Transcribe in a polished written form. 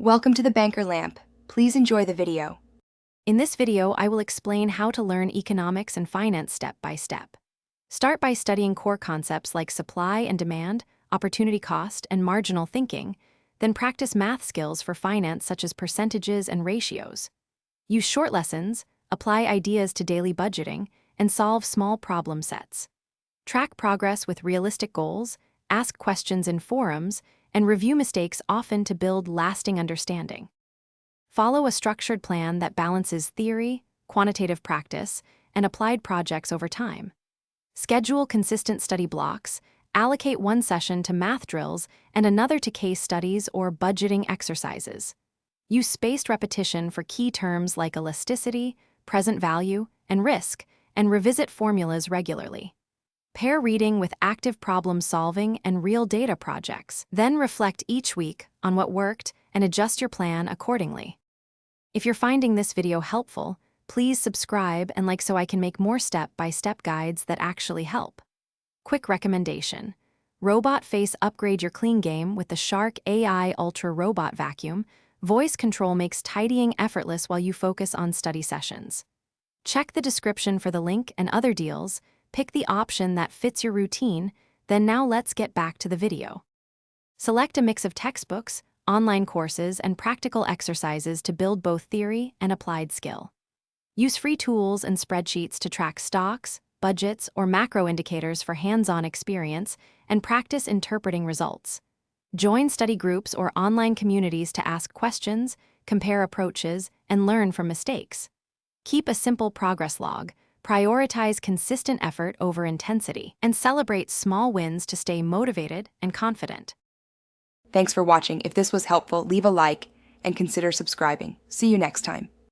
Welcome to the Banker Lamp. Please enjoy the video. In this video, I will explain how to learn economics and finance step by step. Start by studying core concepts like supply and demand, opportunity cost, and marginal thinking, then practice math skills for finance such as percentages and ratios. Use short lessons, apply ideas to daily budgeting, and solve small problem sets. Track progress with realistic goals, ask questions in forums, and review mistakes often to build lasting understanding. Follow a structured plan that balances theory, quantitative practice, and applied projects over time. Schedule consistent study blocks, allocate one session to math drills and another to case studies or budgeting exercises. Use spaced repetition for key terms like elasticity, present value, and risk, and revisit formulas regularly. Pair reading with active problem solving and real data projects. Then reflect each week on what worked and adjust your plan accordingly. If you're finding this video helpful, please subscribe and like so I can make more step-by-step guides that actually help. Quick recommendation: Robot Face upgrade your clean game with the Shark AI Ultra Robot Vacuum. Voice control makes tidying effortless while you focus on study sessions. Check the description for the link and other deals. Pick the option that fits your routine, then now let's get back to the video. Select a mix of textbooks, online courses, and practical exercises to build both theory and applied skill. Use free tools and spreadsheets to track stocks, budgets, or macro indicators for hands-on experience, and practice interpreting results. Join study groups or online communities to ask questions, compare approaches, and learn from mistakes. Keep a simple progress log. Prioritize consistent effort over intensity, and celebrate small wins to stay motivated and confident. Thanks for watching. If this was helpful, leave a like and consider subscribing. See you next time.